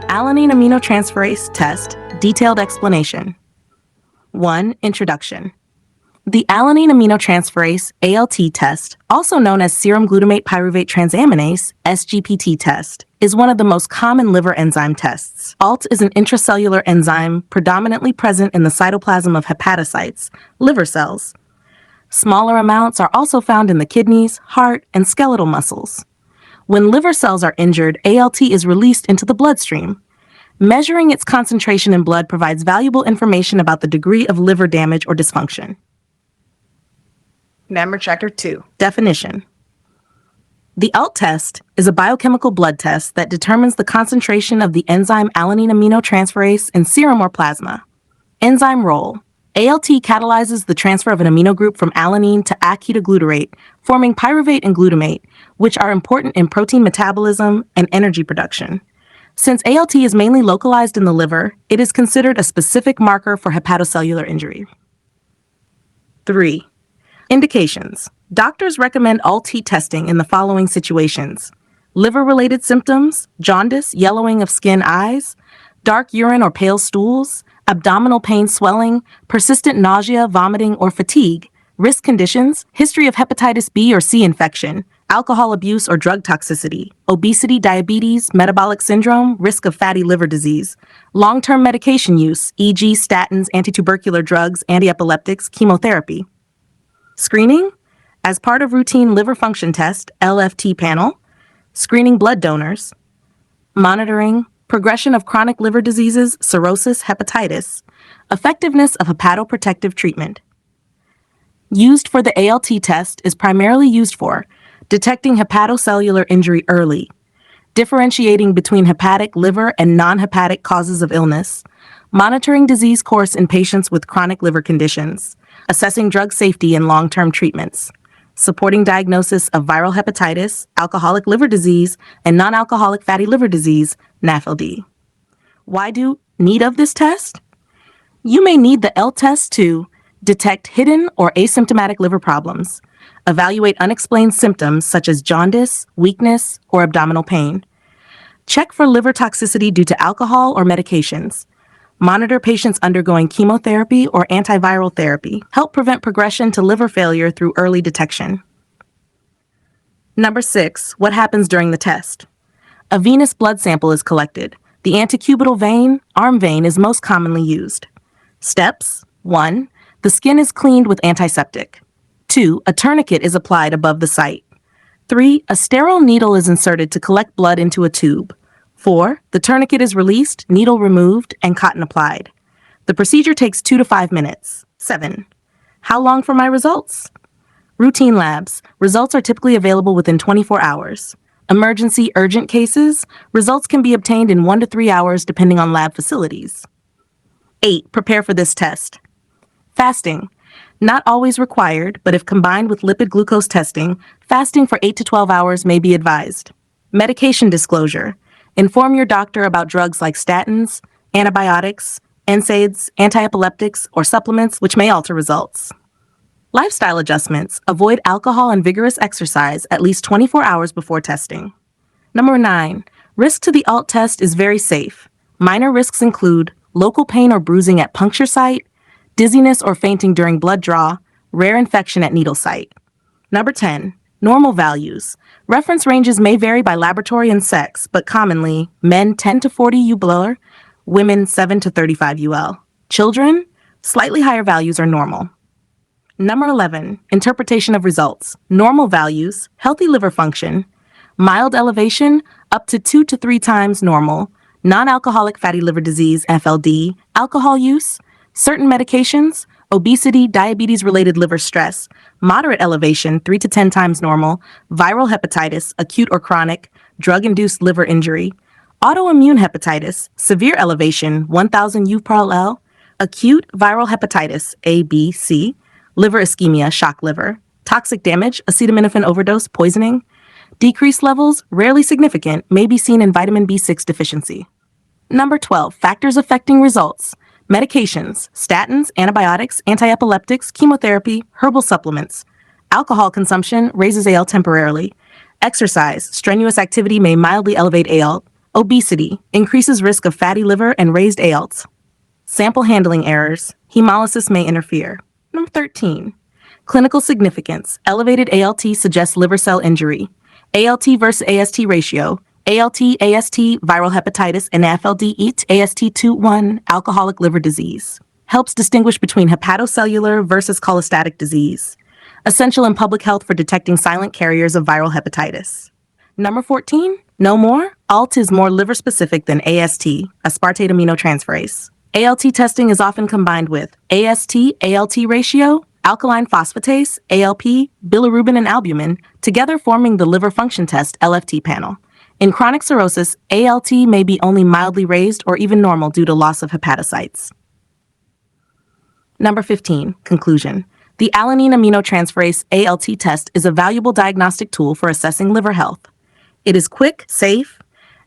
Alanine Aminotransferase Test, Detailed Explanation. 1. Introduction. The alanine aminotransferase ALT test, also known as serum glutamate pyruvate transaminase SGPT test, is one of the most common liver enzyme tests. ALT is an intracellular enzyme predominantly present in the cytoplasm of hepatocytes, liver cells. Smaller amounts are also found in the kidneys, heart, and skeletal muscles. When liver cells are injured, ALT is released into the bloodstream. Measuring its concentration in blood provides valuable information about the degree of liver damage or dysfunction. Chapter 2. Definition. The ALT test is a biochemical blood test that determines the concentration of the enzyme alanine aminotransferase in serum or plasma. Enzyme role. ALT catalyzes the transfer of an amino group from alanine to acetylglutarate, forming pyruvate and glutamate, which are important in protein metabolism and energy production. Since ALT is mainly localized in the liver, it is considered a specific marker for hepatocellular injury. 3. Indications. Doctors recommend ALT testing in the following situations: liver-related symptoms, jaundice, yellowing of skin, eyes, dark urine or pale stools, abdominal pain, swelling, persistent nausea, vomiting, or fatigue, risk conditions, history of hepatitis B or C infection, alcohol abuse or drug toxicity, obesity, diabetes, metabolic syndrome, risk of fatty liver disease, long-term medication use, e.g. statins, antitubercular drugs, antiepileptics, chemotherapy. Screening. As part of routine liver function test, LFT panel, screening blood donors, monitoring, progression of chronic liver diseases, cirrhosis, hepatitis, effectiveness of hepatoprotective treatment. Used for the ALT test is primarily used for detecting hepatocellular injury early, differentiating between hepatic, liver, and non-hepatic causes of illness, monitoring disease course in patients with chronic liver conditions, assessing drug safety and long-term treatments, supporting diagnosis of viral hepatitis, alcoholic liver disease, and non-alcoholic fatty liver disease, NAFLD. Why do need of this test? You may need the L test to detect hidden or asymptomatic liver problems, evaluate unexplained symptoms such as jaundice, weakness, or abdominal pain, check for liver toxicity due to alcohol or medications, monitor patients undergoing chemotherapy or antiviral therapy, help prevent progression to liver failure through early detection. 6. What happens during the test? A venous blood sample is collected. The antecubital vein, arm vein, is most commonly used. Steps. 1. The skin is cleaned with antiseptic. 2. A tourniquet is applied above the site. 3. A sterile needle is inserted to collect blood into a tube. 4. The tourniquet is released, needle removed, and cotton applied. The procedure takes 2 to 5 minutes. 7. How long for my results? Routine labs. Results are typically available within 24 hours. Emergency urgent cases. Results can be obtained in 1 to 3 hours depending on lab facilities. 8. Prepare for this test. Fasting. Not always required, but if combined with lipid glucose testing, fasting for 8 to 12 hours may be advised. Medication disclosure. Inform your doctor about drugs like statins, antibiotics, NSAIDs, antiepileptics, or supplements which may alter results. Lifestyle adjustments. Avoid alcohol and vigorous exercise at least 24 hours before testing. 9. Risk to the ALT test is very safe. Minor risks include local pain or bruising at puncture site, dizziness or fainting during blood draw, rare infection at needle site. 10. Normal values. Reference ranges may vary by laboratory and sex, but commonly, men 10 to 40 U-Bler, women 7 to 35 UL. Children, slightly higher values are normal. 11. Interpretation of results. Normal values, healthy liver function, mild elevation, up to 2 to 3 times normal, non-alcoholic fatty liver disease, FLD, alcohol use, certain medications, obesity, diabetes-related liver stress, moderate elevation, 3 to 10 times normal, viral hepatitis, acute or chronic, drug-induced liver injury, autoimmune hepatitis, severe elevation, 1,000 U/L, acute viral hepatitis, A, B, C, liver ischemia, shock liver, toxic damage, acetaminophen overdose, poisoning, decreased levels, rarely significant, may be seen in vitamin B6 deficiency. 12. Factors affecting results. Medications, statins, antibiotics, antiepileptics, chemotherapy, herbal supplements. Alcohol consumption raises AL temporarily. Exercise, strenuous activity may mildly elevate AL. Obesity increases risk of fatty liver and raised ALT. Sample handling errors. Hemolysis may interfere. Number 13. Clinical significance. Elevated ALT suggests liver cell injury. ALT versus AST ratio. ALT, AST, viral hepatitis, and AFLD, EAT, AST21, alcoholic liver disease. Helps distinguish between hepatocellular versus cholestatic disease. Essential in public health for detecting silent carriers of viral hepatitis. Number 14. Know more? ALT is more liver-specific than AST, aspartate aminotransferase. ALT testing is often combined with AST-ALT ratio, alkaline phosphatase, ALP, bilirubin and albumin, together forming the liver function test LFT panel. In chronic cirrhosis, ALT may be only mildly raised or even normal due to loss of hepatocytes. Number 15. Conclusion. The Alanine Aminotransferase ALT test is a valuable diagnostic tool for assessing liver health. It is quick, safe,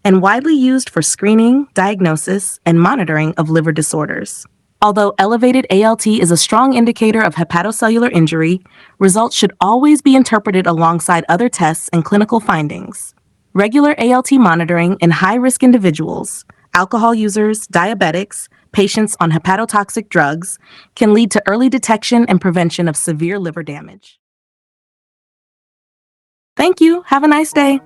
and widely used for screening, diagnosis, and monitoring of liver disorders. Although elevated ALT is a strong indicator of hepatocellular injury, results should always be interpreted alongside other tests and clinical findings. Regular ALT monitoring in high-risk individuals, alcohol users, diabetics, patients on hepatotoxic drugs, can lead to early detection and prevention of severe liver damage. Thank you. Have a nice day.